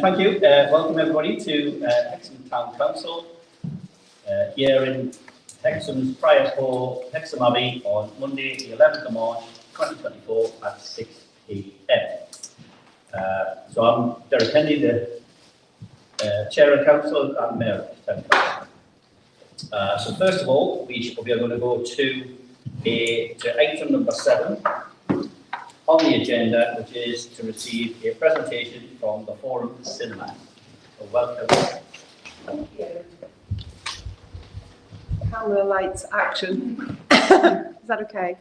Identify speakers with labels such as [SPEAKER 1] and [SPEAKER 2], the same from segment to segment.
[SPEAKER 1] Thank you. Welcome everybody to Hexham Town Council here in Hexham's prior for Hexham Abbey on Monday the 11th of March 2024 at 6 p.m. So I'm Derek Henry, the Chair of Council and Mayor of Town Council. So first of all, we are going to go to item number 7 on the agenda, which is to receive a presentation from the Forum Cinema. So welcome.
[SPEAKER 2] Thank you. Camera, lights, action. Is that okay?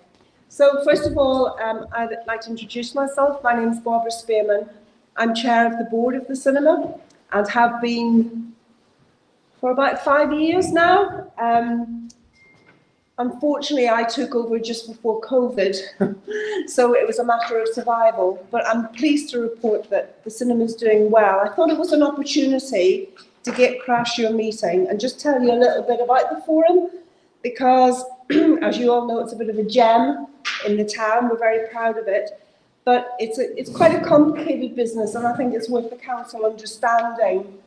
[SPEAKER 2] So first of all, I'd like to introduce myself. My name is Barbara Spearman. I'm chair of the board of the cinema and have been for about 5 years now. Unfortunately, I took over just before COVID, so it was a matter of survival, but I'm pleased to report that the cinema is doing well. I thought it was an opportunity to crash your meeting and just tell you a little bit about the forum, because as you all know, it's a bit of a gem in the town. We're very proud of it, but it's quite a complicated business, and I think it's worth the council understanding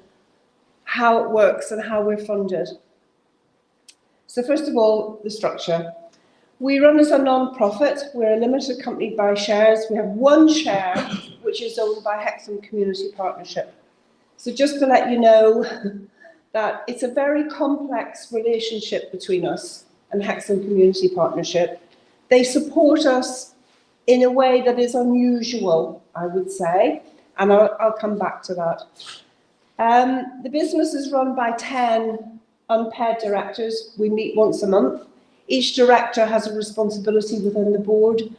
[SPEAKER 2] how it works and how we're funded. So first of all, the structure. We run as a non-profit. We're a limited company by shares. We have one share, which is owned by Hexham Community Partnership. So just to let you know that it's a very complex relationship between us and Hexham Community Partnership. They support us in a way that is unusual, I would say, and I'll come back to that. The business is run by 10 unpaid directors. We meet once a month. Each director has a responsibility within the board,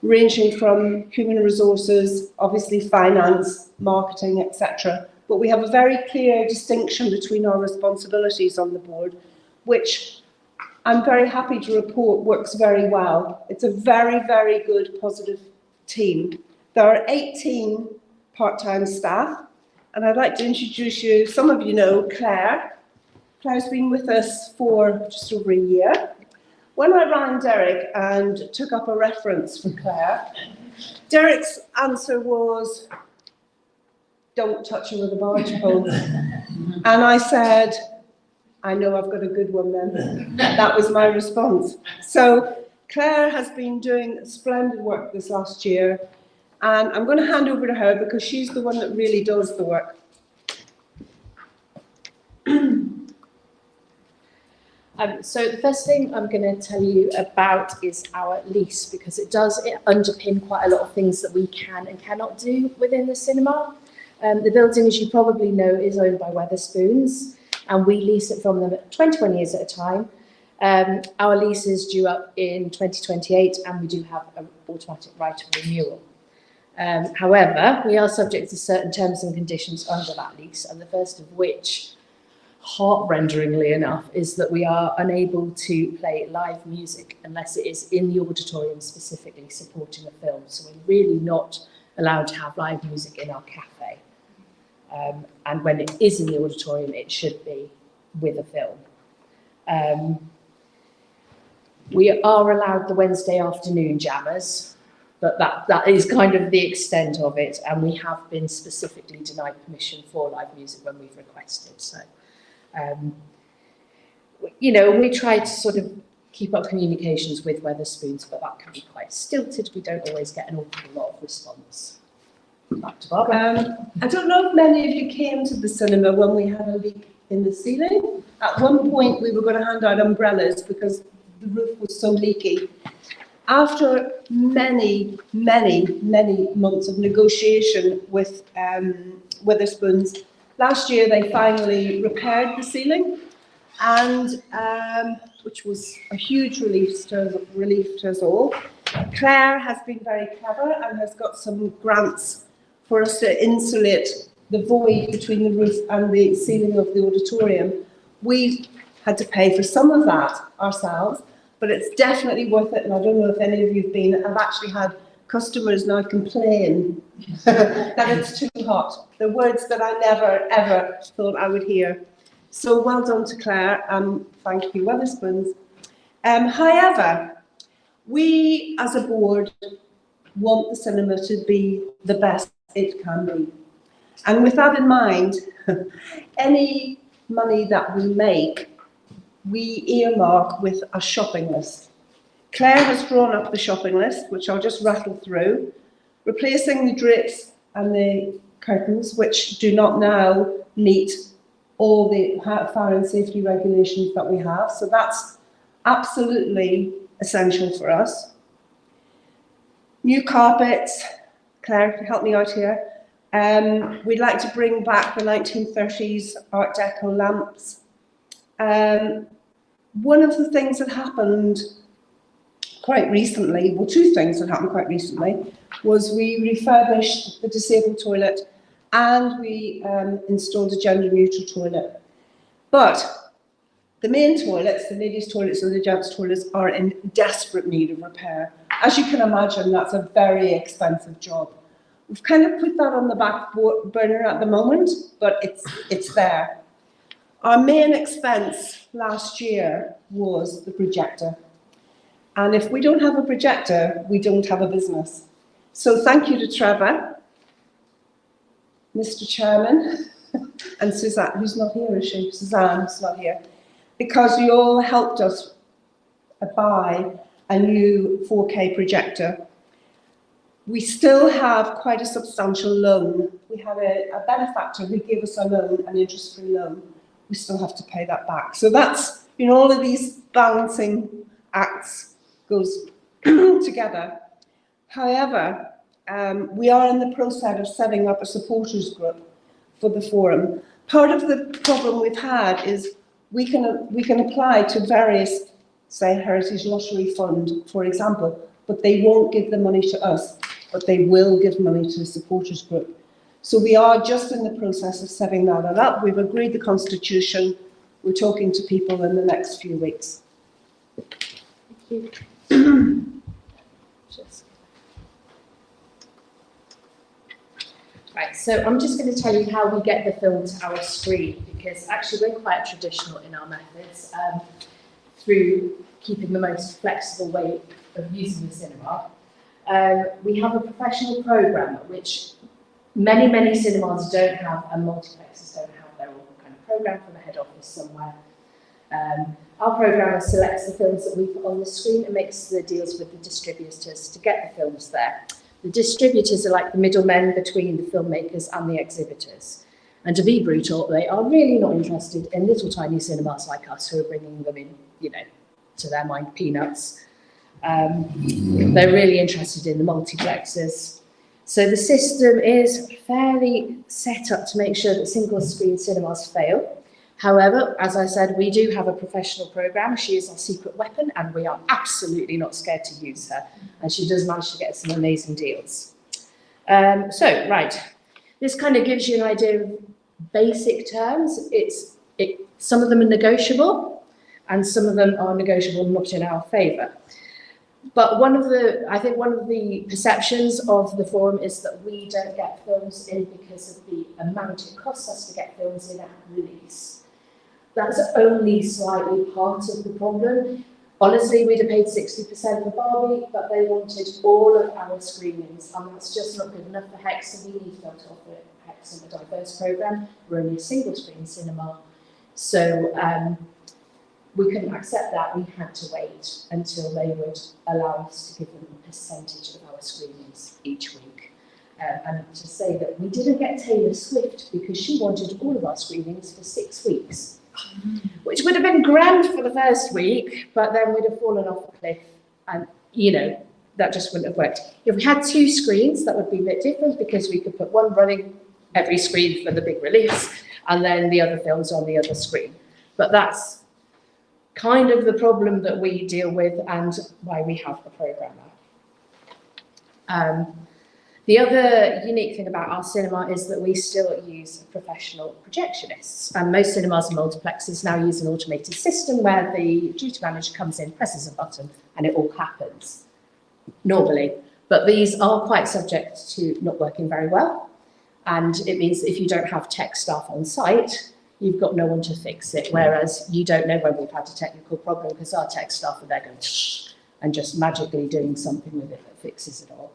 [SPEAKER 2] ranging from human resources, obviously finance, marketing, etc. But we have a very clear distinction between our responsibilities on the board, which I'm very happy to report works very well. It's a very, very good, positive team. There are 18 part-time staff, and I'd like to introduce you, some of you know Claire. Claire's been with us for just over a year. When I rang Derek and took up a reference for Claire, Derek's answer was, "Don't touch her with a barge pole." And I said, "I know I've got a good one then." That was my response. So Claire has been doing splendid work this last year, and I'm going to hand over to her because she's the one that really does the work.
[SPEAKER 3] So the first thing I'm going to tell you about is our lease, because it does underpin quite a lot of things that we can and cannot do within the cinema. The building, as you probably know, is owned by Wetherspoons, and we lease it from them at 21 years at a time. Our lease is due up in 2028, and we do have an automatic right of renewal. However, we are subject to certain terms and conditions under that lease, and the first of which, heart-renderingly enough, is that we are unable to play live music unless it is in the auditorium specifically supporting a film. So we're really not allowed to have live music in our cafe. And when it is in the auditorium, it should be with a film. We are allowed the Wednesday afternoon jammers, but that is kind of the extent of it. And we have been specifically denied permission for live music when we've requested. So. You know, we try to sort of keep up communications with Wetherspoons, but that can be quite stilted. We don't always get an awful lot of response. Back to Barbara.
[SPEAKER 2] I don't know if many of you came to the cinema when we had a leak in the ceiling. At one point, we were going to hand out umbrellas because the roof was so leaky. After many, many, many months of negotiation with Wetherspoons, last year they finally repaired the ceiling, and which was a huge relief to us all. Claire has been very clever and has got some grants for us to insulate the void between the roof and the ceiling of the auditorium. We had to pay for some of that ourselves, but it's definitely worth it. And I don't know if any of you have been. I've actually had customers now complain that it's too hot. The words that I never, ever thought I would hear. So well done to Claire, and thank you, Wetherspoons. However, we as a board want the cinema to be the best it can be. And with that in mind, any money that we make, we earmark with a shopping list. Claire has drawn up the shopping list, which I'll just rattle through, replacing the drapes and the curtains, which do not now meet all the fire and safety regulations that we have. So that's absolutely essential for us. New carpets. Claire, help me out here. We'd like to bring back the 1930s Art Deco lamps. One of the things that happened quite recently, well, two things that happened quite recently, was we refurbished the disabled toilet and we installed a gender-neutral toilet. But the main toilets, the ladies' toilets and the gents' toilets, are in desperate need of repair. As you can imagine, that's a very expensive job. We've kind of put that on the back burner at the moment, but it's there. Our main expense last year was the projector. And if we don't have a projector, we don't have a business. So thank you to Trevor, Mr. Chairman, and Suzanne, who's not here, is she? Suzanne's not here. Because you all helped us buy a new 4K projector. We still have quite a substantial loan. We had a benefactor who gave us a loan, an interest-free loan. We still have to pay that back. So that's, you know, all of these balancing acts goes together. However, we are in the process of setting up a supporters group for the forum. Part of the problem we've had is we can apply to various, say, Heritage Lottery Fund, for example, but they won't give the money to us, but they will give money to the supporters group. So we are just in the process of setting that up. We've agreed the constitution. We're talking to people in the next few weeks.
[SPEAKER 3] Thank you. Right, so I'm just going to tell you how we get the film to our screen, because actually we're quite traditional in our methods through keeping the most flexible way of using the cinema. We have a professional programmer, which many cinemas don't have, and multiplexes don't have their own kind of program from a head office somewhere. Our programmer selects the films that we put on the screen and makes the deals with the distributors to get the films there. The distributors are like the middlemen between the filmmakers and the exhibitors. And to be brutal, they are really not interested in little tiny cinemas like us who are bringing them in, you know, to their mind, peanuts. They're really interested in the multiplexes. So the system is fairly set up to make sure that single screen cinemas fail. However, as I said, we do have a professional programmer. She is our secret weapon, and we are absolutely not scared to use her. And she does manage to get some amazing deals. Right, this kind of gives you an idea of basic terms. Some of them are negotiable, and some of them are negotiable not in our favour. But I think one of the perceptions of the forum is that we don't get films in because of the amount it costs us to get films in at release. That's only slightly part of the problem. Honestly, we'd have paid 60% for Barbie, but they wanted all of our screenings, and that's just not good enough for Hexham. We need to be able to offer Hexham a diverse programme. We're only a single screen cinema. So we couldn't accept that. We had to wait until they would allow us to give them a percentage of our screenings each week. And to say that we didn't get Taylor Swift because she wanted all of our screenings for 6 weeks, which would have been grand for the first week, but then we'd have fallen off a cliff, and, you know, that just wouldn't have worked. If we had 2 screens, that would be a bit different, because we could put one running every screen for the big release, and then the other films on the other screen. But that's kind of the problem that we deal with, and why we have a programmer. The other unique thing about our cinema is that we still use professional projectionists, and most cinemas and multiplexes now use an automated system where the duty manager comes in, presses a button, and it all happens normally. But these are quite subject to not working very well, and it means that if you don't have tech staff on site, you've got no one to fix it. Whereas you don't know when we've had a technical problem because our tech staff are there going and just magically doing something with it that fixes it all.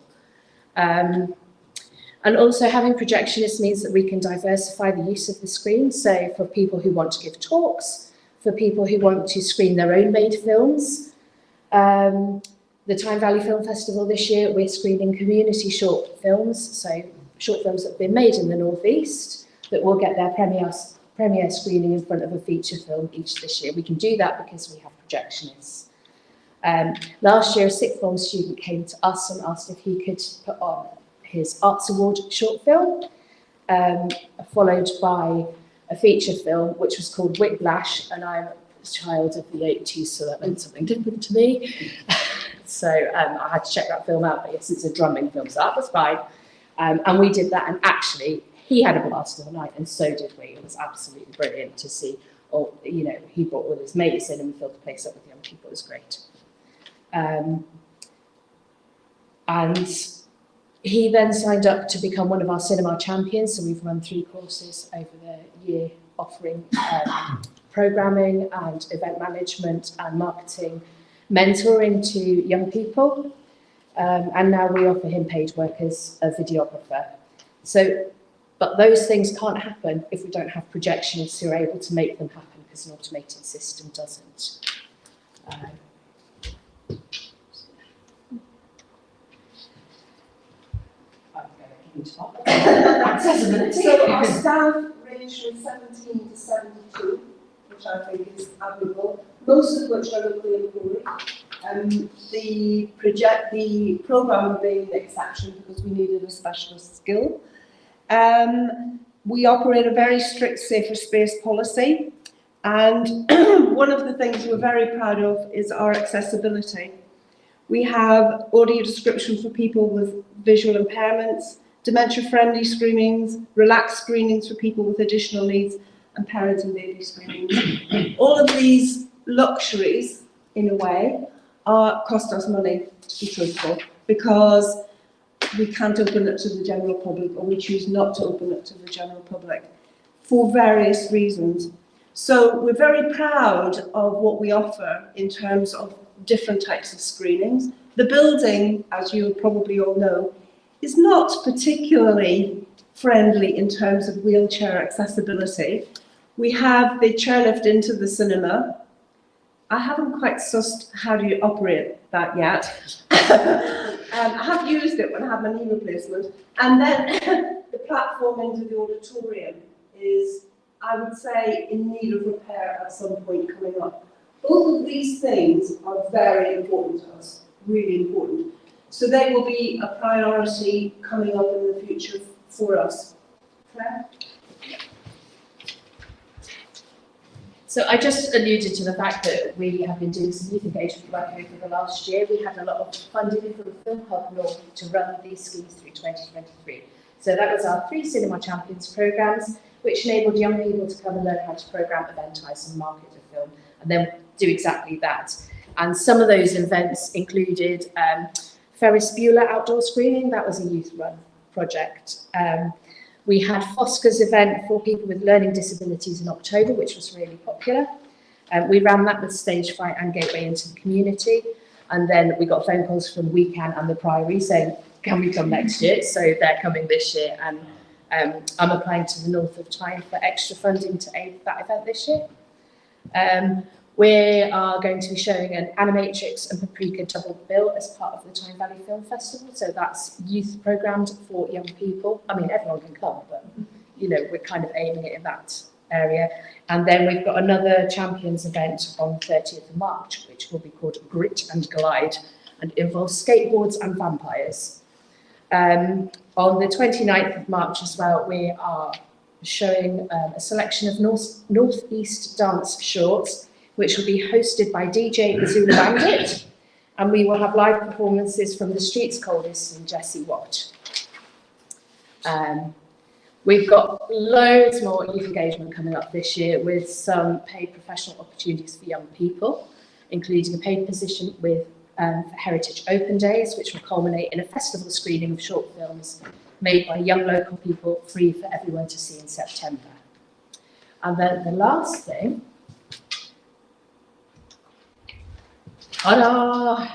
[SPEAKER 3] And also having projectionists means that we can diversify the use of the screen. So for people who want to give talks, for people who want to screen their own made films. The Tyne Valley Film Festival this year, we're screening community short films, so short films that have been made in the North East that will get their premiere screening in front of a feature film each this year. We can do that because we have projectionists. Last year, a sixth form student came to us and asked if he could put on his Arts Award short film, followed by a feature film which was called Whiplash, and I'm a child of the 80s, so that meant something different to me. So I had to check that film out, but yes, it's a drumming film, so that was fine. And we did that, and actually, he had a blast all night, and so did we. It was absolutely brilliant to see. Or, you know, he brought all his mates in and filled the place up with young people. It was great. And he then signed up to become one of our cinema champions. So we've run 3 courses over the year offering programming and event management and marketing, mentoring to young people. And now we offer him paid work as a videographer. So, but those things can't happen if we don't have projectionists who are able to make them happen, because an automated system doesn't. Accessibility.
[SPEAKER 2] So our staff range from 17 to 72, which I think is admirable, most of which are locally employed. The programme being the exception because we needed a specialist skill. We operate a very strict safer space policy, and one of the things we're very proud of is our accessibility. We have audio description for people with visual impairments, dementia-friendly screenings, relaxed screenings for people with additional needs, and parent and baby screenings. All of these luxuries, in a way, cost us money, to be truthful, because we can't open it to the general public, or we choose not to open it to the general public for various reasons. So we're very proud of what we offer in terms of different types of screenings. The building, as you probably all know, is not particularly friendly in terms of wheelchair accessibility. We have the chairlift into the cinema. I haven't quite sussed how do you operate that yet. I have used it when I had my knee replacement. And then the platform into the auditorium is, I would say, in need of repair at some point coming up. Both of these things are very important to us, really important. So they will be a priority coming up in the future for us. Claire?
[SPEAKER 3] So I just alluded to the fact that we have been doing some youth engagement work over the last year. We had a lot of funding from Film Hub North to run these schemes through 2023. So that was our 3 Cinema Champions programmes, which enabled young people to come and learn how to programme, eventise and market a film, and then do exactly that. And some of those events included Ferris Bueller outdoor screening. That was a youth-run project. We had Fosca's event for people with learning disabilities in October, which was really popular. We ran that with Stage Fright and Gateway into the community. And then we got phone calls from Weekend and the Priory saying, can we come next year? So they're coming this year. And I'm applying to the North of Tyne for extra funding to aid that event this year. We are going to be showing an Animatrix and Paprika double bill as part of the Tyne Valley Film Festival. So that's youth programmed for young people. I mean, everyone can come, but, you know, we're kind of aiming it in that area. And then we've got another Champions event on the 30th of March, which will be called Grit and Glide, and involves skateboards and vampires. On the 29th of March as well, we are showing a selection of Northeast dance shorts, which will be hosted by DJ Zula Bandit, and we will have live performances from the Streets Coldest and Jessie Watt. We've got loads more youth engagement coming up this year with some paid professional opportunities for young people, including a paid position with Heritage Open Days, which will culminate in a festival screening of short films made by young local people, free for everyone to see in September. And then the last thing, ta-da!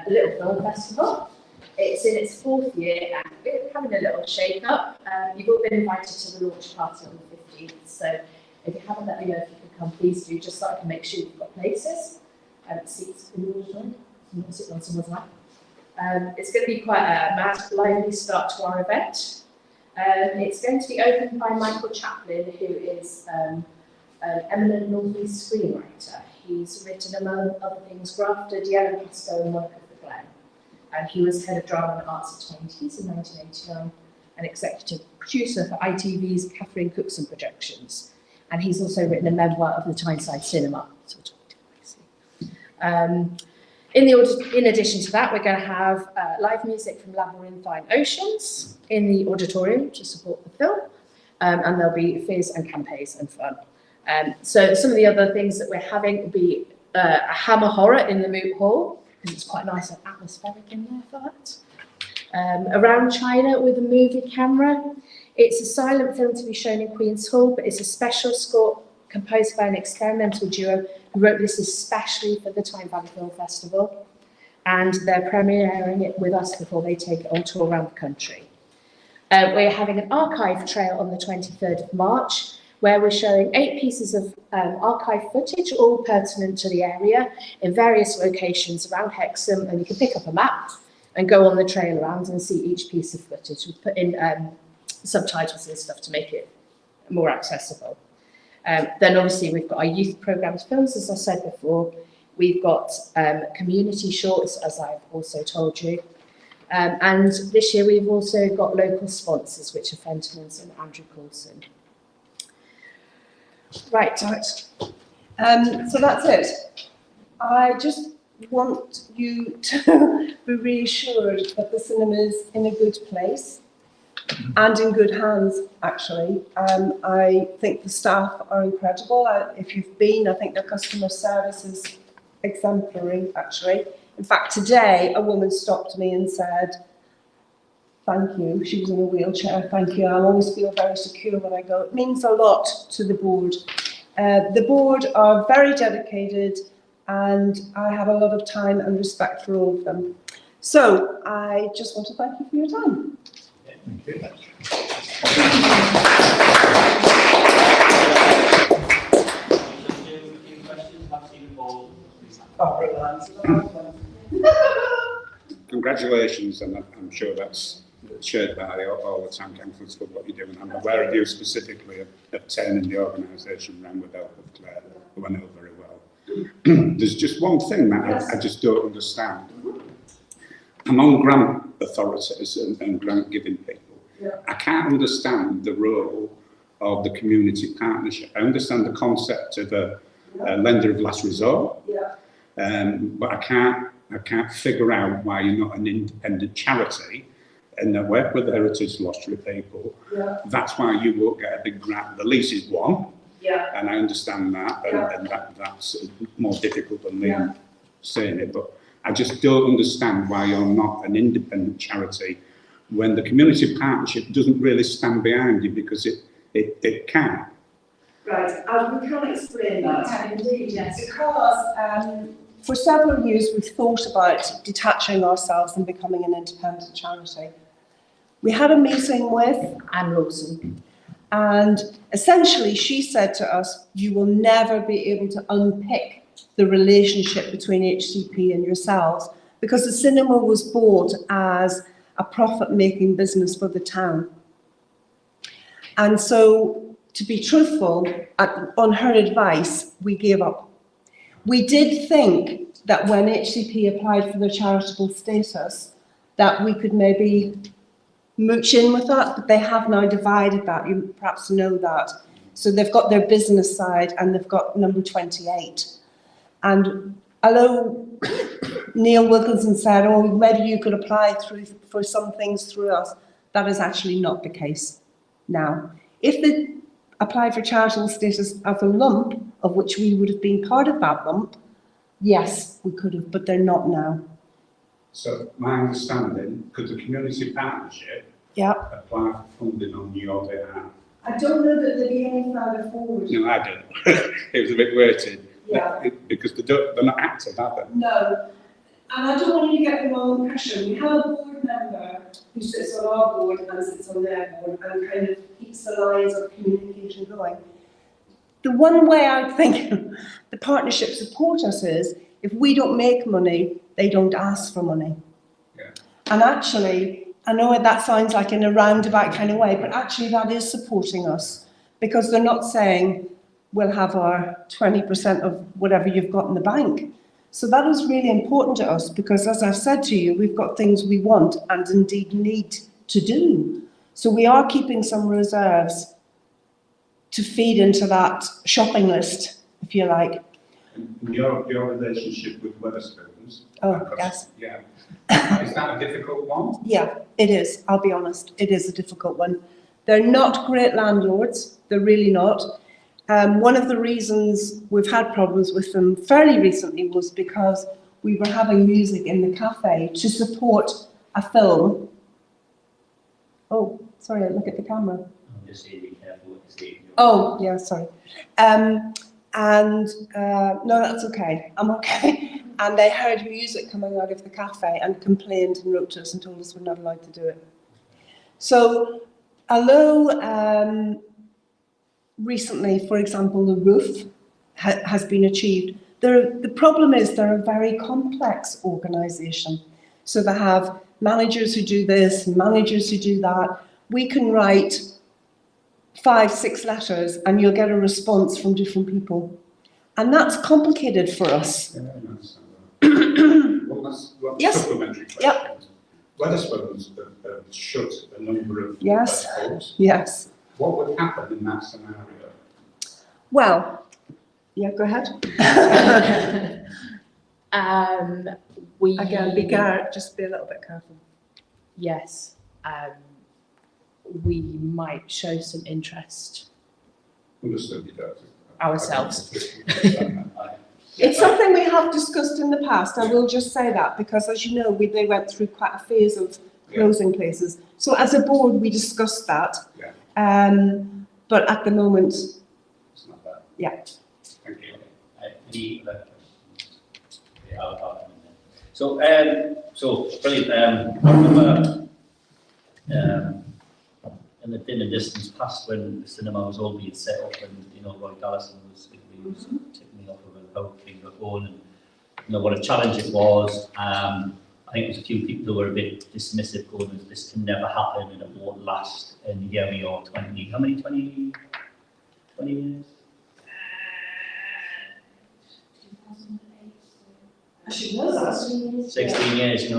[SPEAKER 3] The Little Film Festival. It's in its 4th year and we're having a little shake-up. You've all been invited to the launch party on the 15th, so if you haven't, let me know if you can come, please do, just so I can make sure you've got places and seats in the auditorium. Not sitting on someone's lap. It's going to be quite a mad, lively start to our event. It's going to be opened by Michael Chaplin, who is an eminent North East screenwriter. He's written, among other things, Grafted, Yellow Pasco and Monk of the Glen. And he was head of drama and arts at 20s in 1989 and executive producer for ITV's Catherine Cookson Productions. And he's also written a memoir of the Tyneside cinema. In addition to that, we're going to have live music from Labyrinthine Oceans in the auditorium to support the film. And there'll be fizz and campes and fun. So some of the other things that we're having will be a hammer horror in the Moot Hall, because it's quite nice and atmospheric in there for that. Around China with a movie camera. It's a silent film to be shown in Queen's Hall, but it's a special score composed by an experimental duo who wrote this especially for the Tyne Valley Film Festival. And they're premiering it with us before they take it on tour around the country. We're having an archive trail on the 23rd of March, where we're showing 8 pieces of archive footage, all pertinent to the area, in various locations around Hexham, and you can pick up a map and go on the trail around and see each piece of footage. We've put in subtitles and stuff to make it more accessible. Then obviously we've got our youth programmed films, as I said before. We've got community shorts, as I've also told you. And this year we've also got local sponsors, which are Fentimans and Andrew Coulson. Right.
[SPEAKER 2] So that's it. I just want you to be reassured that the cinema is in a good place and in good hands, actually. I think the staff are incredible. If you've been, I think their customer service is exemplary, actually. In fact, today, a woman stopped me and said, thank you. She was in a wheelchair. Thank you. I always feel very secure when I go. It means a lot to the board. The board are very dedicated and I have a lot of time and respect for all of them. So I just want to thank you for your time.
[SPEAKER 1] Yeah, thank you very much.
[SPEAKER 4] Congratulations, and I'm sure that's shared by all the town councillors for what you're doing. I'm aware of you specifically of 10 in the organisation around with the help of Claire, who I know very well. There's just one thing that I just don't understand. Among grant authorities and grant giving people, I can't understand the role of the community partnership. I understand the concept of a lender of last resort, but I can't figure out why you're not an independent charity and that work with the heritage lottery people. That's why you won't get a big grant. The lease is one, and I understand that, and that's more difficult than me saying it, but I just don't understand why you're not an independent charity when the community partnership doesn't really stand behind you, because it can.
[SPEAKER 2] Right, we can explain that.
[SPEAKER 3] Indeed, yes.
[SPEAKER 2] Because for several years we've thought about detaching ourselves and becoming an independent charity. We had a meeting with
[SPEAKER 3] Anne Lawson,
[SPEAKER 2] and essentially she said to us, you will never be able to unpick the relationship between HCP and yourselves, because the cinema was bought as a profit-making business for the town. And so, to be truthful, on her advice, we gave up. We did think that when HCP applied for their charitable status, that we could maybe mooch in with that, but they have now divided that. You perhaps know that. So they've got their business side and they've got number 28. And although Neil Wilkinson said, oh, maybe you could apply for some things through us, that is actually not the case now. If they apply for charitable status as a lump, of which we would have been part of that lump, yes, we could have, but they're not now.
[SPEAKER 4] So my understanding, could the community partnership apply for funding on your behalf?
[SPEAKER 2] I don't know that there'd be any further forward.
[SPEAKER 4] No, I don't. It was a bit weighted.
[SPEAKER 2] Yeah.
[SPEAKER 4] Because they're not active, are they?
[SPEAKER 2] No. And I don't want you to get the wrong impression. We have a board member who sits on our board and sits on their board and kind of keeps the lines of communication going. The one way I think the partnership support us is if we don't make money, they don't ask for money.
[SPEAKER 4] Yeah.
[SPEAKER 2] And actually, I know that sounds like in a roundabout kind of way, but actually that is supporting us because they're not saying we'll have our 20% of whatever you've got in the bank. So that is really important to us because, as I've said to you, we've got things we want and indeed need to do. So we are keeping some reserves to feed into that shopping list, if you like.
[SPEAKER 4] And your relationship with Wetherspoons.
[SPEAKER 2] Oh,
[SPEAKER 4] because-
[SPEAKER 2] yes.
[SPEAKER 4] Yeah. Is that a difficult one?
[SPEAKER 2] Yeah, it is. I'll be honest. It is a difficult one. They're not great landlords. They're really not. One of the reasons we've had problems with them fairly recently was because we were having music in the cafe to support a film. Oh, sorry, look at the camera.
[SPEAKER 1] I'm just saying, be careful what you say.
[SPEAKER 2] Oh, yeah, sorry. No, that's okay. I'm okay. And they heard music coming out of the cafe and complained and wrote to us and told us we're not allowed to do it. So, although recently, for example, the roof has been achieved, the problem is they're a very complex organisation. So they have managers who do this, managers who do that. We can write 5, 6 letters and you'll get a response from different people. And that's complicated for us.
[SPEAKER 4] Yeah, I understand that. One
[SPEAKER 2] Yes.
[SPEAKER 4] supplementary question.
[SPEAKER 2] Yep.
[SPEAKER 4] Wetherspoons have shut a number of
[SPEAKER 2] Yes.
[SPEAKER 4] pubs.
[SPEAKER 2] Yes.
[SPEAKER 4] What would happen in that scenario?
[SPEAKER 2] Well, yeah, go ahead.
[SPEAKER 3] We
[SPEAKER 2] Again, just be a little bit careful.
[SPEAKER 3] Yes, we might show some interest
[SPEAKER 4] Understood, you don't.
[SPEAKER 3] ourselves.
[SPEAKER 2] It's something we have discussed in the past, I will just say that, because as you know, they went through quite a phase of closing places. So as a board, we discussed that.
[SPEAKER 4] Yeah.
[SPEAKER 2] But at the moment,
[SPEAKER 4] It's not bad.
[SPEAKER 2] yeah.
[SPEAKER 4] Thank you.
[SPEAKER 1] Any other questions? Yeah, I'll come in then. So brilliant. I remember in the dinner distance past when the cinema was all being set up and, Roy Gallison was tipping me off about how things were going and, what a challenge it was. I think there was a few people who were a bit dismissive going, this can never happen and it won't last. And here we are, 20 years?
[SPEAKER 2] I should know that.
[SPEAKER 1] 16 years, it's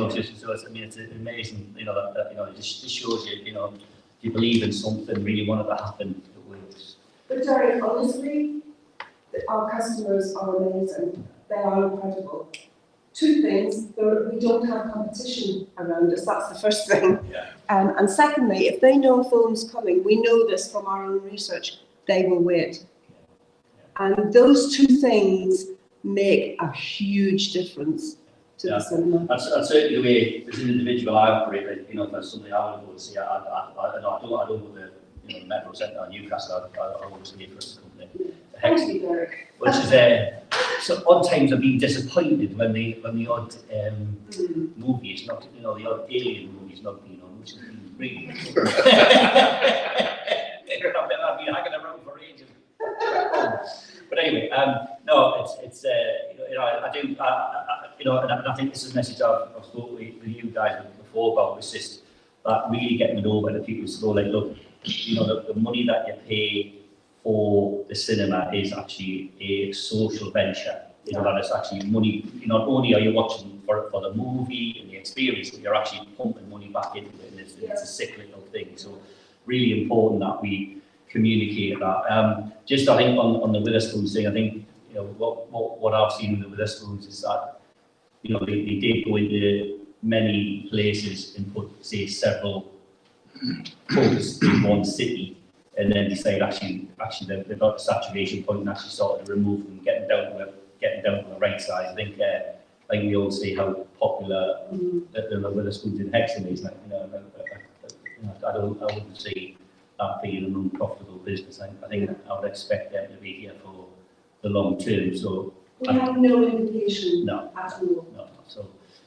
[SPEAKER 1] amazing, it just shows you, if you believe in something, really want it to happen, it works.
[SPEAKER 2] But Derek, honestly, our customers are amazing. They are incredible. 2 things, we don't have competition around us, that's the first thing.
[SPEAKER 1] Yeah.
[SPEAKER 2] And secondly, if they know a film's coming, we know this from our own research, they will wait. And those 2 things make a huge difference to the cinema.
[SPEAKER 1] That's certainly the way, as an individual, I operate, for something I would go and see, I don't go to the Metro Centre or Newcastle, I want to see it for a company.
[SPEAKER 2] Thank you, Derek.
[SPEAKER 1] Which is, so odd times I've been disappointed when the odd movie is not, the odd alien movie is not being on, which has been really I've been hanging around for ages. But anyway, no, it's I do, and I think this is a message I've spoken with you guys before about, was just that really getting it over to people to go like, look, the money that you pay for the cinema is actually a social venture. That it's actually money. Not only are you watching for the movie and the experience, but you're actually pumping money back into it, and it's a cyclical thing. So really important that we communicate that. Just I think on the Wetherspoons thing, I think what I've seen with the Wetherspoons is that they did go into many places and put, say, several pubs in one city, and then decide actually they've got a saturation point and actually started to remove them, getting down to the right size. I think we all see how popular the Wetherspoons in Hexham is. I wouldn't see that being an unprofitable business. I think I would expect them to be here for the long term. So
[SPEAKER 2] We have no indication
[SPEAKER 1] no,
[SPEAKER 2] at all.
[SPEAKER 1] no.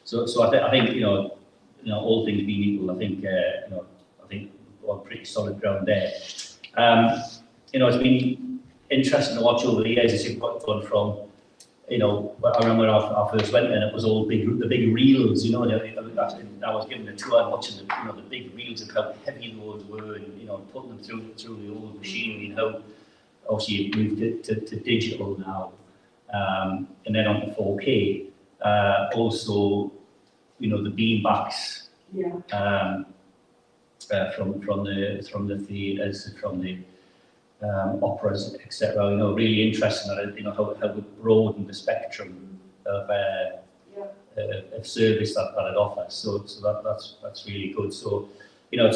[SPEAKER 1] So I think all things being equal, I think I think we're on pretty solid ground there. It's been interesting to watch over the years as you've gone from. I remember when I first went in, it was all the big reels, and I was given a tour and watching the big reels of how heavy those were, and putting them through the old machinery, and how obviously you've moved it to digital now, and then on to 4K. Also, the beanbacks from the theatres, from the operas, etc. Really interesting that how we broaden the spectrum of service that it offers. So that's really good. So I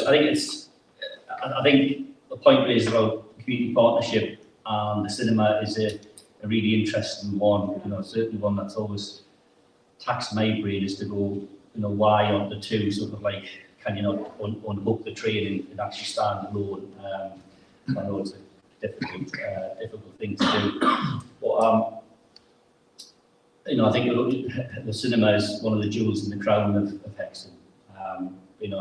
[SPEAKER 1] think the point is about community partnership, and the cinema is a really interesting one. Certainly one that's always taxed my brain is to go why aren't the two sort of like, can you not unhook the train and actually stand alone? I know it's a difficult thing to do, but I think the cinema is one of the jewels in the crown of Hexham. I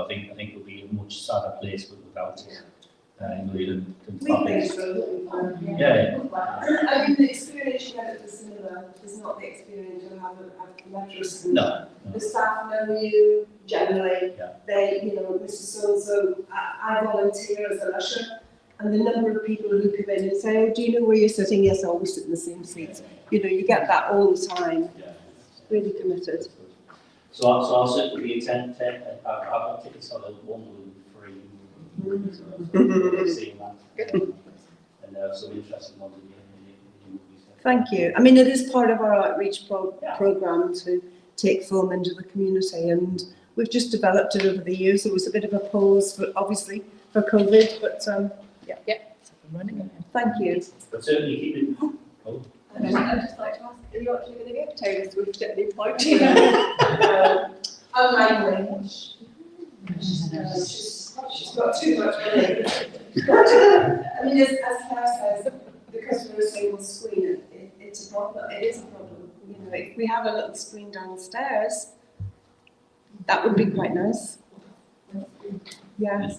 [SPEAKER 1] think it would be a much sadder place without it.
[SPEAKER 2] We think so.
[SPEAKER 1] Yeah.
[SPEAKER 2] I mean, the experience you have at the cinema is not the experience you'll have at the metro cinema.
[SPEAKER 1] No.
[SPEAKER 2] The staff know you generally.
[SPEAKER 1] Yeah.
[SPEAKER 2] They, Mrs. So-and-so, I volunteer as an usher, and the number of people who come in and say, "Oh, do you know where you're sitting?" "Yes, I always sit in the same seats." You get that all the time.
[SPEAKER 1] Yeah.
[SPEAKER 2] Really committed.
[SPEAKER 1] So I'll certainly be attentive. I've got tickets on the one room free. So seeing that. And there are some interesting ones in the movies.
[SPEAKER 2] Thank you. I mean, it is part of our outreach programme to take film into the community, and we've just developed it over the years. There was a bit of a pause, obviously, for COVID, but
[SPEAKER 3] Yeah, it's up and running again.
[SPEAKER 2] thank you.
[SPEAKER 1] But certainly keep it. Oh.
[SPEAKER 5] I'd just like to ask, are you actually going to get Taylor Swift at any point?
[SPEAKER 2] Unlikely. She's got too much money. I mean, as Claire says, because we're a single screen, it's a problem. It is a problem. If we have a little screen downstairs, that would be quite nice. Yeah.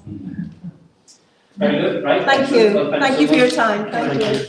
[SPEAKER 1] Very good, right?
[SPEAKER 2] Thank you.
[SPEAKER 1] Well, thanks
[SPEAKER 2] Thank
[SPEAKER 1] so
[SPEAKER 2] you for your
[SPEAKER 1] much.
[SPEAKER 2] time. Thank you.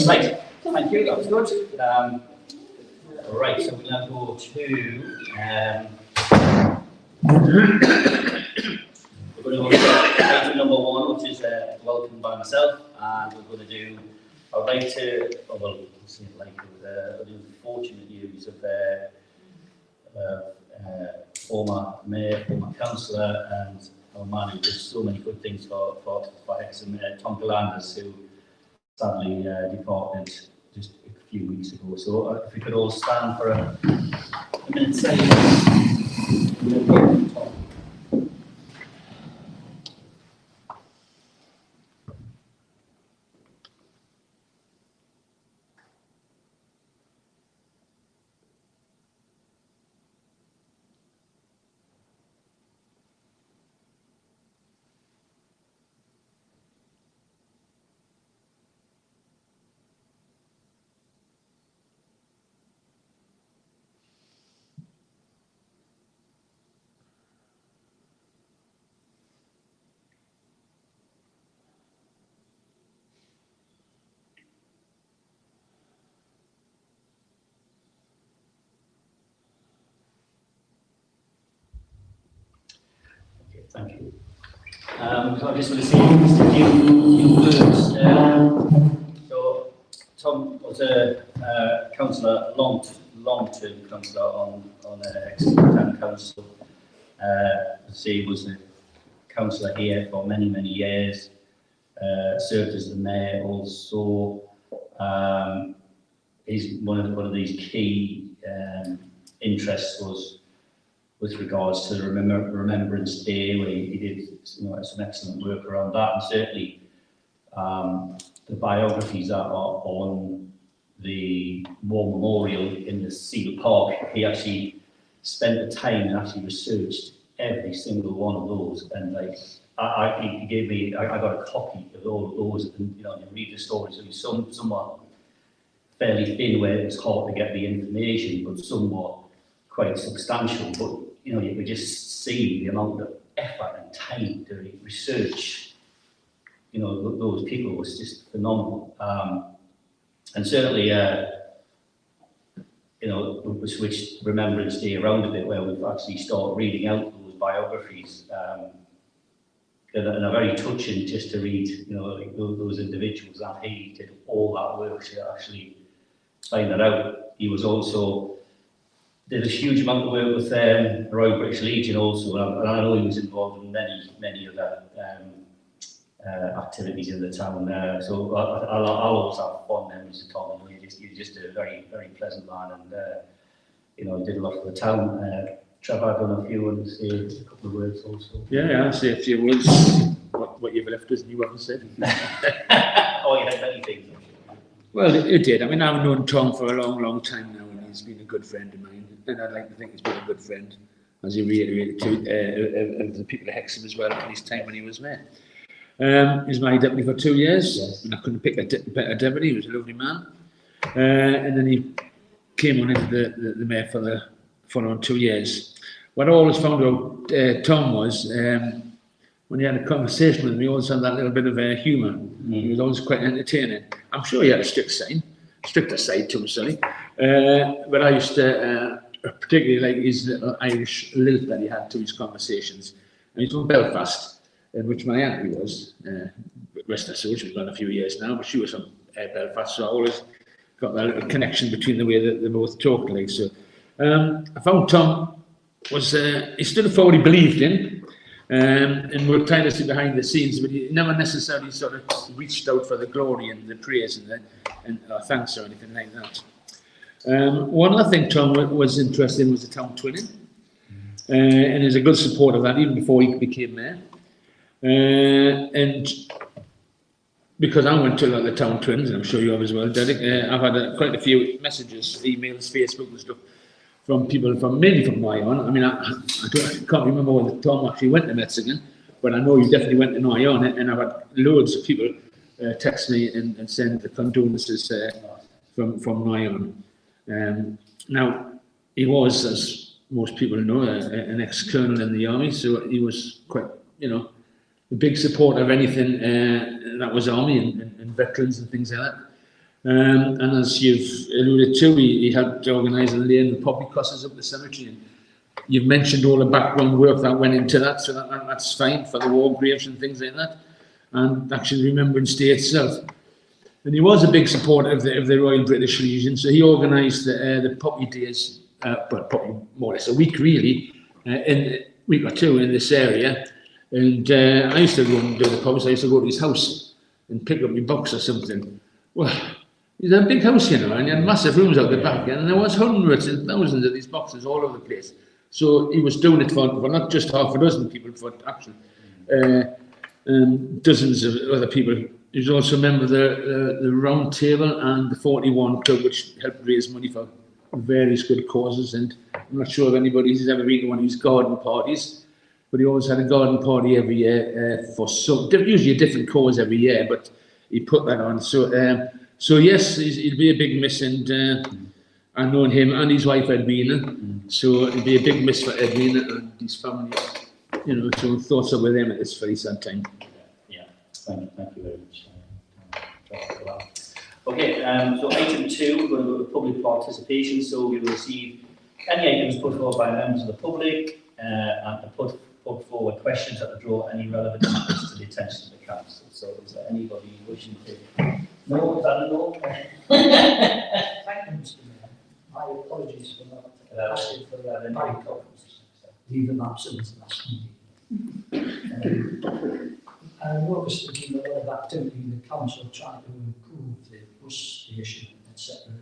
[SPEAKER 1] Right, thank you, that was good. Right, so we'll now go to, we're going to go to item number 1, which is welcome by myself, and we're going to do, I would like to, we'll see it like with the unfortunate news of former mayor, former councillor, and our man who did so many good things for Hexham, Tom Galanders, who sadly departed just a few weeks ago. So if we could all stand for a minute silence. Thank you. So I just want to say just a few words. So Tom was a councillor, long-term councillor on Hexham Town Council. He was a councillor here for many years. Served as the mayor also. He's one of these key interests was with regards to the Remembrance Day, where he did some excellent work around that, and certainly the biographies that are on the War Memorial in the Seal Park. He actually spent the time and actually researched every single one of those, and like he gave me, I got a copy of all of those, and you read the stories. So somewhat fairly thin, where it's hard to get the information, but somewhat quite substantial. But you could just see the amount of effort and time to research. Those people was just phenomenal, and certainly, we switched Remembrance Day around a bit, where we've actually started reading out those biographies. And are very touching just to read, those individuals that he did all that work to actually find that out. He was also did a huge amount of work with the Royal British Legion also, and I know he was involved in many other activities in the town. So I'll always have fond memories of Tom. He's just a very pleasant man, and did a lot for the town. Trevor, I've done a few and say a couple of words also.
[SPEAKER 6] Yeah, I'll say a few words. What you've left us and you haven't said.
[SPEAKER 1] Oh, you had many things.
[SPEAKER 6] Well, it did. I mean, I've known Tom for a long time now, and he's been a good friend of mine. And I'd like to think he's been a good friend, as he reiterated to of the people of Hexham as well in his time when he was mayor. He's my deputy for 2 years.
[SPEAKER 1] Yes.
[SPEAKER 6] I couldn't pick a better deputy. He was a lovely man. And then he came on into the mayor for the following 2 years. What I always found out Tom was, when he had a conversation with me, he always had that little bit of humour. He was always quite entertaining. I'm sure he had a stricter side to him, sorry. But I used to particularly like his little Irish lilt that he had to his conversations. And he's from Belfast, in which my auntie was. Rest her soul, she's gone a few years now, but she was from Belfast, so I always got that little connection between the way that they both talked like. So I found Tom was he stood for what he believed in, and worked tirelessly behind the scenes, but he never necessarily sort of reached out for the glory and the praise and thanks or anything like that. One other thing Tom was interested in was the town twinning, and he's a good supporter of that even before he became mayor. And because I went to a lot of the town twins, and I'm sure you have as well, Derek, I've had quite a few messages, emails, Facebook and stuff, from people mainly from Nyon. I mean, I can't remember whether Tom actually went to Metzingen, but I know he definitely went to Nyon, and I've had loads of people text me and send the condolences from Nyon. Now, he was, as most people know, an ex-colonel in the army, so he was quite, a big supporter of anything that was army and veterans and things like that. And as you've alluded to, he helped organise and lay in the poppy crosses up the cemetery. And you've mentioned all the background work that went into that, so that's fine for the war graves and things like that. And actually Remembrance Day itself. And he was a big supporter of the Royal British Legion, so he organised the poppy days, but probably more or less a week really, in a week or two in this area. And I used to go and do the pubs. I used to go to his house and pick up my box or something. Well, he's a big house, and he had massive rooms out the back, and there was hundreds and thousands of these boxes all over the place. So he was doing it for not just half a dozen people, for actually dozens of other people. He was also a member of the Round Table and the 41 Club, which helped raise money for various good causes. And I'm not sure if anybody's ever been to one of his garden parties, but he always had a garden party every year for usually a different cause every year, but he put that on. So yes, he'll be a big miss, and I've known him and his wife Edwina, so it'll be a big miss for Edwina and his family. So thoughts are with them at this very sad time.
[SPEAKER 1] Yeah, thank you very much. Okay, so item 2, we're going to go to public participation. So we will receive any items put forward by members of the public, and to put put forward questions that would draw any relevant matters to the attention of the council. So is there anybody wishing to? No, is that a no?
[SPEAKER 7] Thank you, Mr. Mayor. My apologies for not asking for that leave of absence last meeting. I noticed there's been a lot of activity in the council trying to improve the bus station, etc.,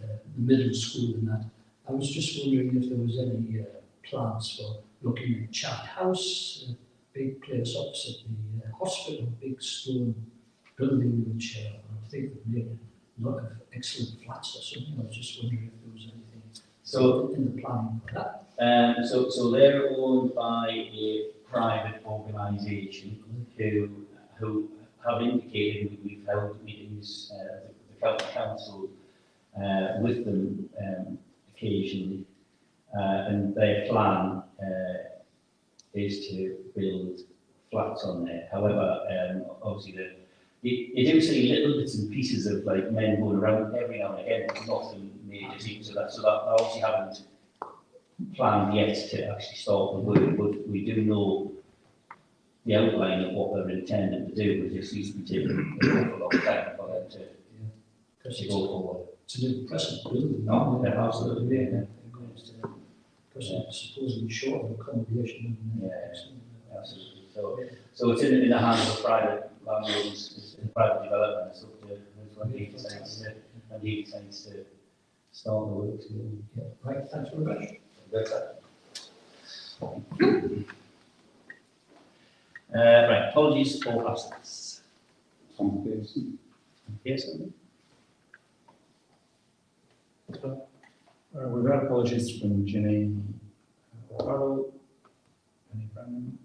[SPEAKER 7] the middle school and that. I was just wondering if there was any plans for looking at Chat House, a big place opposite the hospital, big stone building which I think would make a lot of excellent flats or something. I was just wondering if there was anything in the planning for that.
[SPEAKER 1] So they're owned by a private organisation who have indicated we've held meetings, the county council with them occasionally, and their plan is to build flats on there. However, obviously they do see little bits and pieces of like men going around every now and again, nothing major seems to that. So that I obviously haven't planned yet to actually start the work, but we do know the outline of what they're intending to do. It just seems to be taking an awful long time for them to go forward.
[SPEAKER 7] It's an impressive building.
[SPEAKER 1] No, yeah, absolutely, yeah.
[SPEAKER 7] Because it's supposedly short of accommodation.
[SPEAKER 1] Yeah, absolutely. So it's in the hands of private landlords, it's a private development. It's up to when he decides to start the work.
[SPEAKER 7] Yeah, right, thanks very much.
[SPEAKER 1] Right, apologies for absence.
[SPEAKER 4] Tom Pearson.
[SPEAKER 1] Pearson?
[SPEAKER 8] We've had apologies from Ginny O'Farrell, Penny Brennan,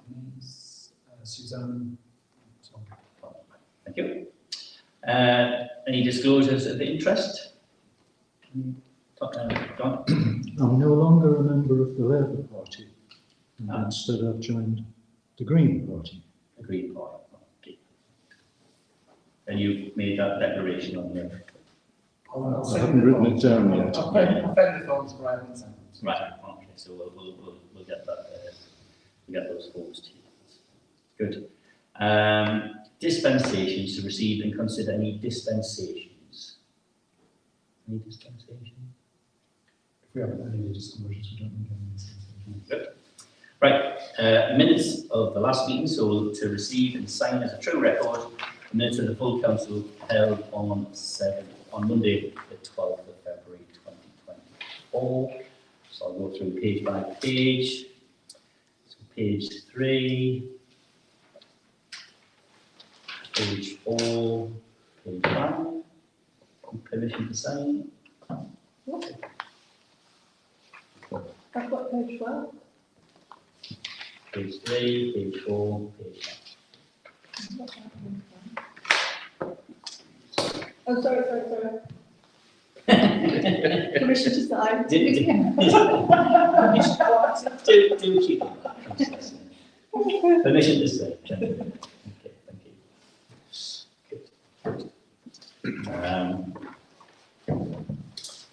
[SPEAKER 8] Denise, Suzanne.
[SPEAKER 1] Thank you. Any disclosures of interest? John?
[SPEAKER 9] I'm no longer a member of the Labour Party, and
[SPEAKER 1] Ah.
[SPEAKER 9] instead I've joined the Green Party.
[SPEAKER 1] The Green Party. Okay. And you've made that declaration on there.
[SPEAKER 9] I haven't written it down yet.
[SPEAKER 8] I'll send the forms for Ireland.
[SPEAKER 1] Right. Okay. So we'll get that. We'll get those forms to you. Good. Dispensations, to receive and consider any dispensations. Any dispensation?
[SPEAKER 8] If we haven't had any disclosures, we don't need any.
[SPEAKER 1] Good. Right, minutes of the last meeting, so to receive and sign as a true record, the minutes of the full council held on Monday, the 12th of February 2024. So I'll go through page by page. So page 3, page 4, page 5, permission to sign.
[SPEAKER 2] I've got page 12.
[SPEAKER 1] Page 3, page 4, page 5.
[SPEAKER 2] Oh, sorry. Permission to sign.
[SPEAKER 1] Do keep it. Permission to say. Okay, thank you. Good.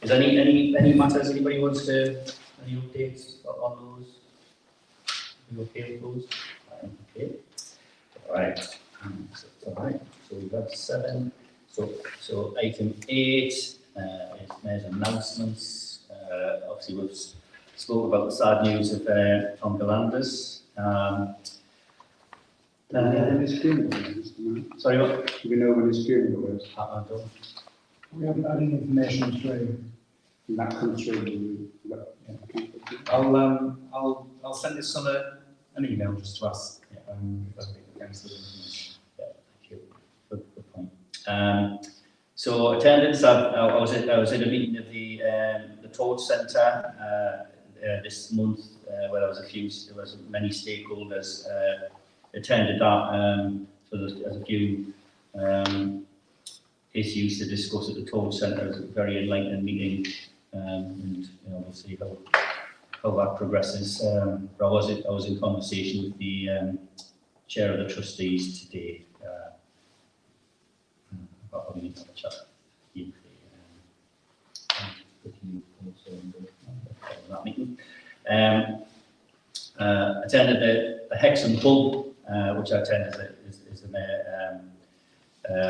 [SPEAKER 1] Is any matters anybody wants to, any updates on those? You okay with those? Okay. All right. So, all right. So we've got 7. So item 8 is Mayor's announcements. Obviously we've spoke about the sad news of Tom Galanders.
[SPEAKER 4] When his funeral is, Mr. Mayor?
[SPEAKER 1] Sorry, what?
[SPEAKER 4] Do we know when his funeral is?
[SPEAKER 1] I don't.
[SPEAKER 8] We haven't had any information through.
[SPEAKER 4] And that comes through.
[SPEAKER 8] I'll send this on an email just to ask. Against the information.
[SPEAKER 1] Yeah, thank you. Good point. So attendance, I was at a meeting of the Torch Centre this month where there was many stakeholders attended that. So there's a few issues to discuss at the Torch Centre. It was a very enlightening meeting, and we'll see how that progresses. But I was in conversation with the chair of the trustees today. About having a chat with you also in that meeting. Attended the Hexham Pub, which I attend as the mayor,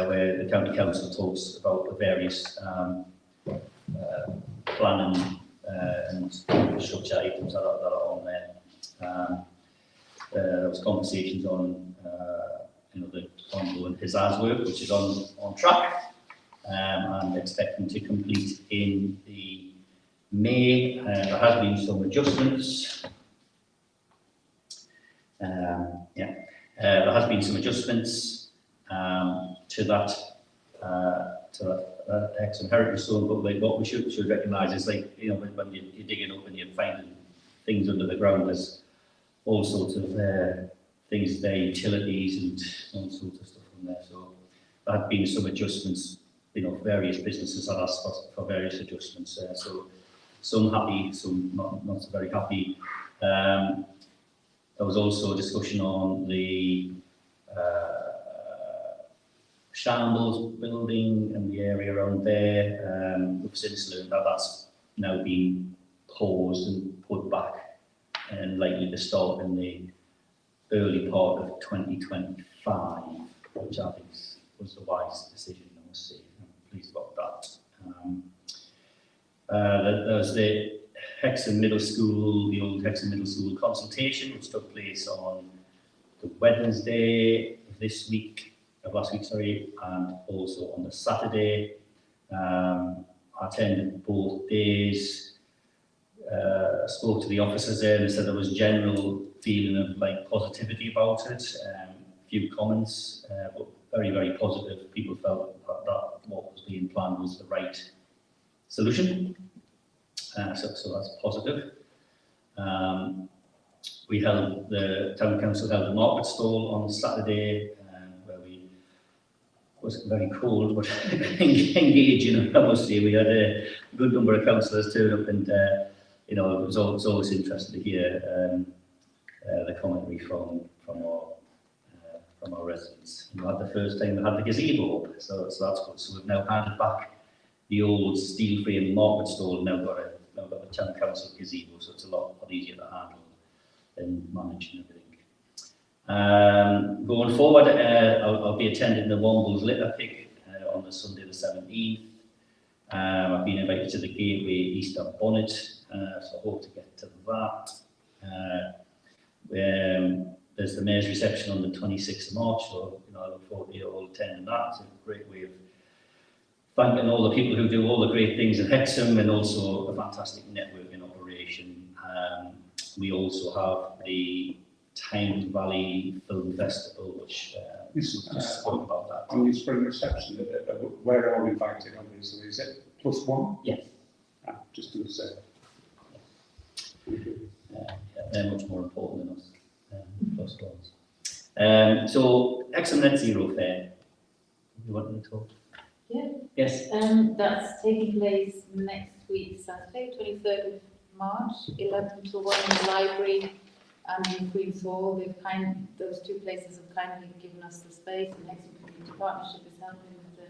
[SPEAKER 1] where the county council talks about the various planning and infrastructure items that are on there. There was conversations on the ongoing Hizaz work, which is on track, and expecting to complete in the May. There has been some adjustments. There has been some adjustments to that Hexham Heritage Zone, but like what we should recognise is, like, when you're digging up and you're finding things under the ground, there's all sorts of things there, utilities and all sorts of stuff from there. So there have been some adjustments. Various businesses have asked for various adjustments. So some happy, some not so very happy. There was also a discussion on the Shambles building and the area around there. We've since learned that that's now been paused and put back and likely to start in the early part of 2025, which I think was a wise decision, I must say. I'm pleased about that. There's the Hexham Middle School, the old Hexham Middle School consultation, which took place on the Wednesday of last week, and also on the Saturday. I attended both days. Spoke to the officers there, and said there was general feeling of positivity about it. A few comments, but very, very positive. People felt that what was being planned was the right solution. So that's positive. The town council held a market stall on Saturday, where we was very cold but engaging. I must say, we had a good number of councillors turn up, and it was always interesting to hear the commentary from our residents. At the first time we had the gazebo up, so that's good. So we've now handed back the old steel frame market stall, now got the town council gazebo, so it's a lot easier to handle and manage and everything. Going forward, I'll be attending the Wombles litter pick on the Sunday the 17th. I've been invited to the Gateway Easter Bonnet, so I hope to get to that. There's the Mayor's reception on the 26th of March, so I look forward to you all attending that. It's a great way of thanking all the people who do all the great things in Hexham, and also a fantastic networking operation. We also have the Tyne Valley Film Festival, which just spoke about that.
[SPEAKER 4] On your spring reception, we're all invited, obviously. Is it +1?
[SPEAKER 1] Yes.
[SPEAKER 4] Just to say.
[SPEAKER 1] They're much more important than us. +1s. So Hexham Net Zero Fair. You want to talk?
[SPEAKER 10] Yeah.
[SPEAKER 1] Yes.
[SPEAKER 10] That's taking place next week, Saturday, 23rd of March, 11 to 1 in the library and in Queen's Hall. Those two places have kindly given us the space, and Hexham Community Partnership is helping with the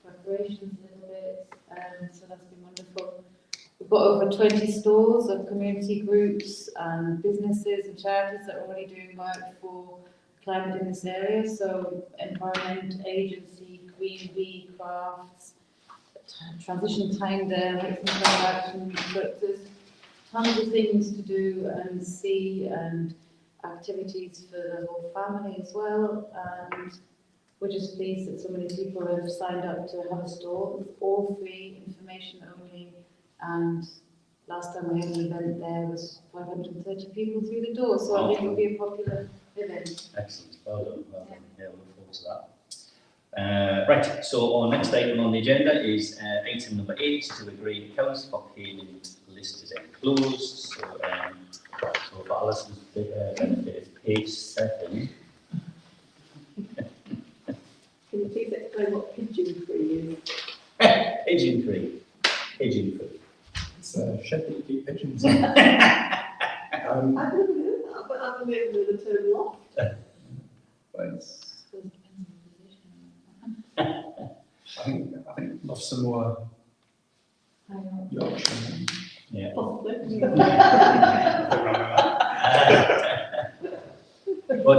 [SPEAKER 10] preparations a little bit, so that's been wonderful. We've got over 20 stores of community groups and businesses and charities that are already doing work for climate in this area, so Environment Agency, Green Bee, Crafts, Transition Time there, Hexham Town Action, but there's tons of things to do and see, and activities for the whole family as well, and we're just pleased that so many people have signed up to have a store. It's all free, information only, and last time we had an event there was 530 people through the door, so I think it'll be a popular event.
[SPEAKER 1] Excellent, well done. Yeah, we look forward to that. Right, so our next item on the agenda is item number 8, to agree accounts for payment list is enclosed. So for Alison's benefit, page 7.
[SPEAKER 5] Can you please explain what pigeon-free is?
[SPEAKER 1] Pigeon-free. Pigeon-free.
[SPEAKER 8] It's a shed that you keep pigeons
[SPEAKER 5] I've never heard that, but I've never heard the term loft.
[SPEAKER 8] but it's, I think lots of more Yorkshire.
[SPEAKER 1] Yeah.
[SPEAKER 5] Possibly.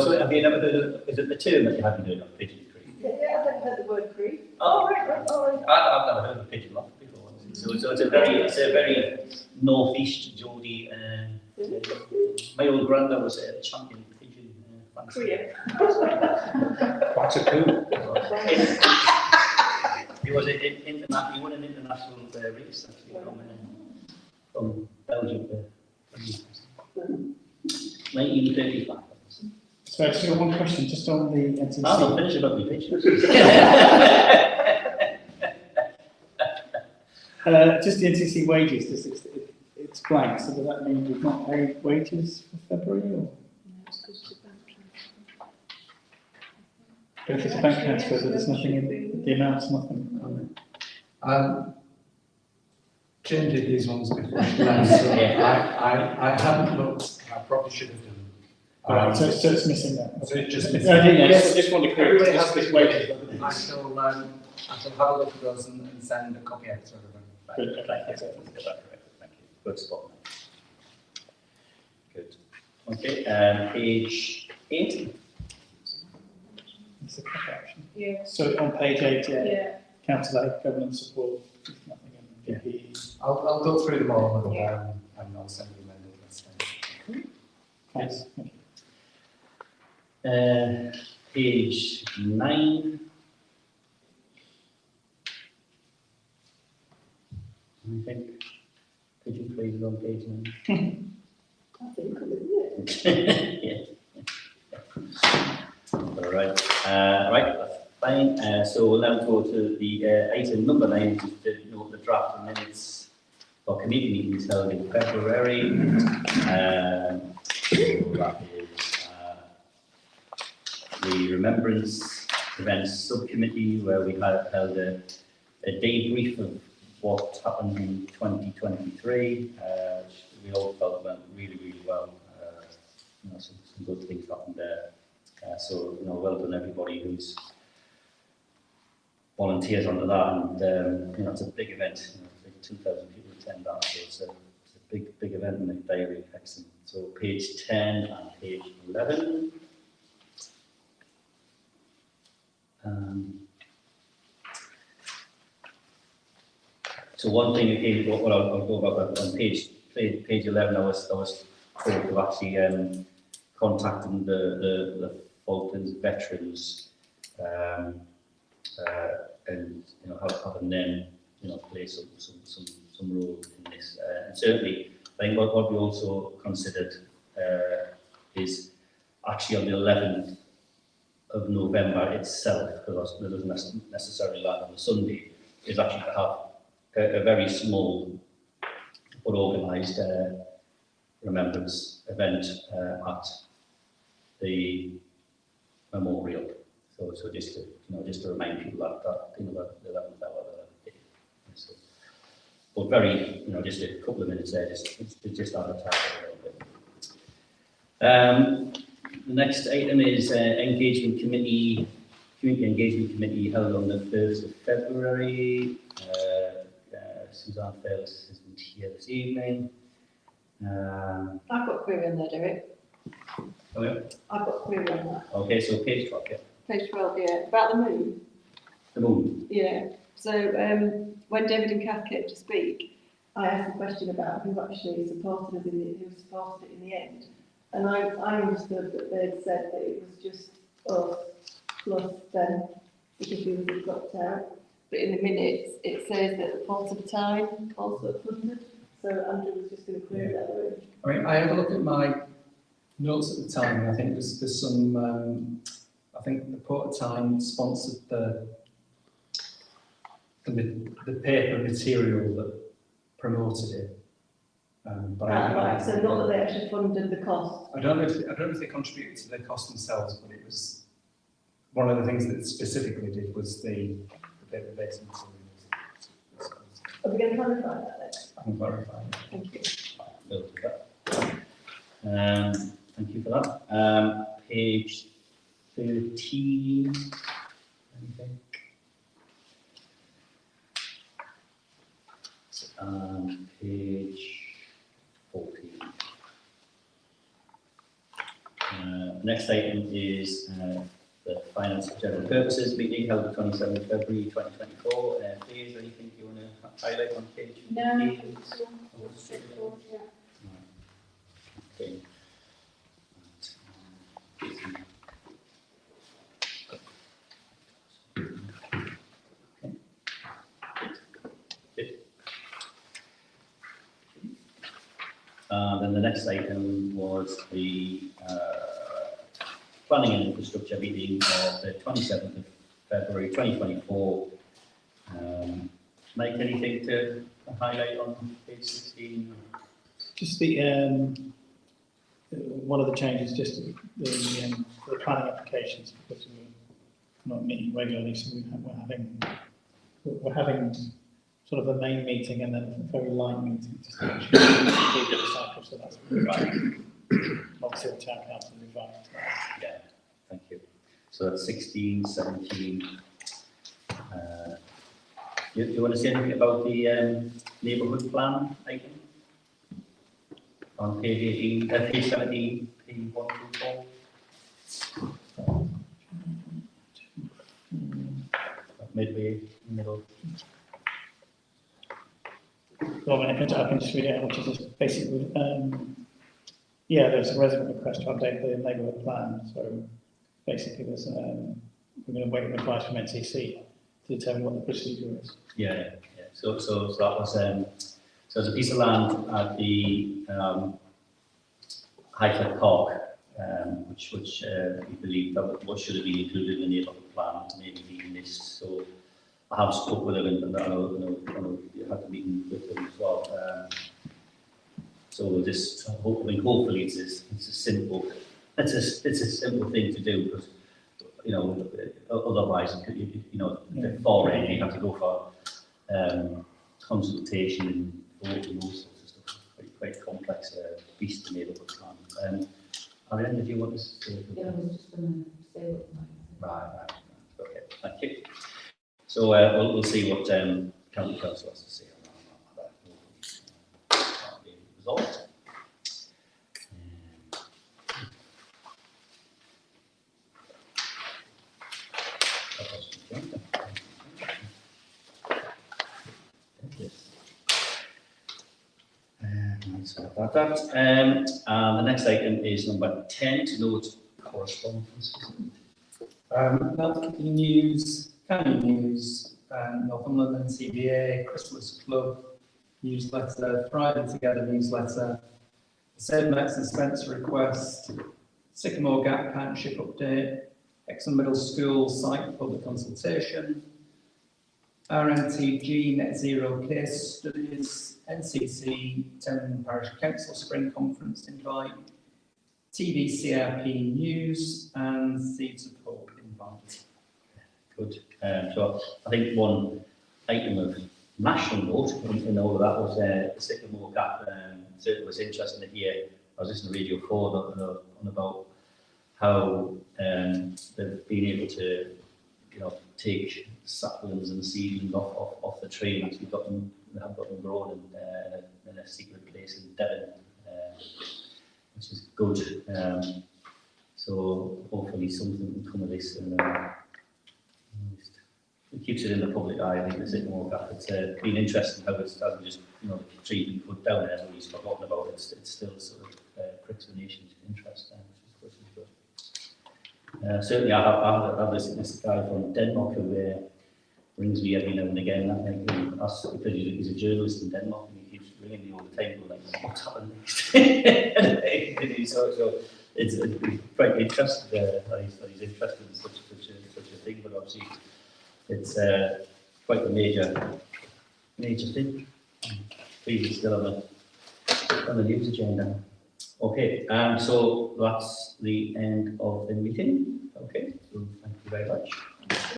[SPEAKER 1] so have you never heard of, is it the term that you haven't heard of, pigeon creek?
[SPEAKER 5] Yeah, I've never heard the word creek.
[SPEAKER 1] Oh, right. I've never heard of pigeon loft before. So it's a very northeast Geordie, my old granddad was a champion pigeon.
[SPEAKER 5] Korea.
[SPEAKER 4] Quite a coup.
[SPEAKER 1] He was he won an international race actually from Belgium. 1935.
[SPEAKER 8] So I've just got one question, just on the NCC.
[SPEAKER 1] I'm not finished about my pigeons.
[SPEAKER 8] Just the NCC wages, it's blank, so does that mean we've not paid wages for February, or? But if it's a bank transfer, so there's nothing in, the amount's nothing on it.
[SPEAKER 11] Jane did these ones before she left, so I haven't looked, I probably should have done.
[SPEAKER 8] Right, so it's missing that.
[SPEAKER 11] So it's just
[SPEAKER 8] I
[SPEAKER 11] missing.
[SPEAKER 8] just want to clear
[SPEAKER 11] Everybody
[SPEAKER 8] it,
[SPEAKER 11] has
[SPEAKER 8] this
[SPEAKER 11] this
[SPEAKER 8] wages.
[SPEAKER 11] I shall have a look at those and send a copy out to everyone.
[SPEAKER 1] Good, thank you. Good spot. Good. Okay, page 8.
[SPEAKER 8] It's a cut action.
[SPEAKER 5] Yeah.
[SPEAKER 8] So on page 8,
[SPEAKER 5] Yeah.
[SPEAKER 8] Council Aid, government support, there's nothing in PPE.
[SPEAKER 11] I'll go through them all and I'll send you amended list.
[SPEAKER 8] Thanks. Thank you.
[SPEAKER 1] Page 9. I think pigeon freeze is on page 9.
[SPEAKER 5] I think, isn't it?
[SPEAKER 1] Yeah. All right. Right, that's fine. So we'll now go to the item number 9, which is to note the draft minutes for committee meetings held in February. So that is the Remembrance Events Subcommittee, where we had held a debrief of what happened in 2023, which we all felt went really, really well. Some good things happened there. So, well done everybody who's volunteers under that, and it's a big event. 2,000 people attend that, so it's a big event in the diary of Hexham. So page 10 and page 11. So one thing again, I'll go back on page 11. I was told to actually contacting the Falklands veterans and having them play some role in this. And certainly, I think what we also considered is actually on the 11th of November itself, because it doesn't necessarily land on a Sunday, is actually to have a very small but organised remembrance event at the memorial. So just to remind people that the 11th hour, so, but very just a couple of minutes there, just advertise it a little bit. The next item is community engagement committee held on the 1st of February. Suzanne Fairless isn't here this evening.
[SPEAKER 5] I've got a query on there, Derek.
[SPEAKER 1] Oh yeah.
[SPEAKER 5] I've got a query on that.
[SPEAKER 1] Okay, so page 12, yeah.
[SPEAKER 5] Page 12, yeah. About the moon.
[SPEAKER 1] The moon.
[SPEAKER 5] Yeah. So when David and Kath came to speak, I asked a question about who actually supported us who supported it in the end. And I understood that they'd said that it was just us plus them because we were dropped out. But in the minutes, it says that the Port of Tyne also funded. So Andrew was just going to clear that away.
[SPEAKER 11] I mean, I had a look at my notes at the time, and I think there's some. I think the Port of Tyne sponsored the paper material that promoted it. But
[SPEAKER 5] Right, so not that they actually funded the cost.
[SPEAKER 11] I don't know if they contributed to the cost themselves, but it was one of the things that specifically did was the paper based materials.
[SPEAKER 5] Are we going to clarify that then?
[SPEAKER 11] I can clarify.
[SPEAKER 5] Thank you.
[SPEAKER 1] Thank you for that. Page 13, I think. Page 14. Next item is the Finance for General Purposes meeting held on 27th February 2024. Please, anything you want to highlight on page?
[SPEAKER 10] No,
[SPEAKER 1] 15?
[SPEAKER 10] straightforward, yeah.
[SPEAKER 1] Okay. Then the next item was the planning and infrastructure meeting of the 27th of February 2024. Mike, anything to highlight on page 16?
[SPEAKER 8] Just the, one of the changes, just the planning applications, because we're not meeting regularly, so we're having sort of a main meeting and then a very light meeting just to make sure we complete the cycle, so that's right. Obviously the town council invited.
[SPEAKER 1] Yeah, thank you. So that's 16, 17. You want to say anything about the neighbourhood plan item? On page 18, page 17, page 124. Midway, middle.
[SPEAKER 8] Well, I can just read it out, which is just basically, yeah, there's a resident request to update the neighbourhood plan. So basically, there's we're going to wait for advice from NCC to determine what the procedure is.
[SPEAKER 1] Yeah. So that was so there's a piece of land at the Highcliffe Park, which we believe that what should have been included in the neighbourhood plan, maybe being missed. So I have spoke with them, and I know you had a meeting with them as well. So we'll just hopefully it's a simple thing to do, because otherwise beforehand you have to go for consultation and vote and all sorts of stuff. Quite complex beast to neighbourhood plan. Ariane, did you want to say?
[SPEAKER 10] Yeah, I was just going to say what
[SPEAKER 1] Right. Okay, thank you. So we'll see what County Council has to say on that. That'll be resolved. Sorry about that. And the next item is number 10, to note correspondence.
[SPEAKER 11] Healthy News, County News, Northumberland CBA, Christmas Club newsletter, Friday Together newsletter, Save Max and Spencer request, Sycamore Gap Partnership update, Hexham Middle School site public consultation, RNTG Net Zero case studies, NCC 10 Parish Council Spring Conference invite, TVCRP news, and Seeds of Hope invite.
[SPEAKER 1] Good. So I think one item of national note in all of that was the Sycamore Gap. Certainly was interesting to hear. I was listening to Radio 4 on about how they've been able to, take saplings and seedlings off the tree, and actually got them grown in a secret place in Devon, which is good. So hopefully something can come of this, and it keeps it in the public eye. I think the Sycamore Gap. It's been interesting how it's just the tree being put down there, everybody's forgotten about it. It's still sort of pricks the nation's interest, which is good. Certainly, I have this guy from Denmark who rings me every now and again. Because he's a journalist in Denmark, and he keeps ringing me all the time, going like, "What's happened next?" so it's quite interesting that he's interested in such a thing, but obviously it's quite a major thing. Please, it's still on the news agenda. Okay, so that's the end of the meeting. Okay, so thank you very much.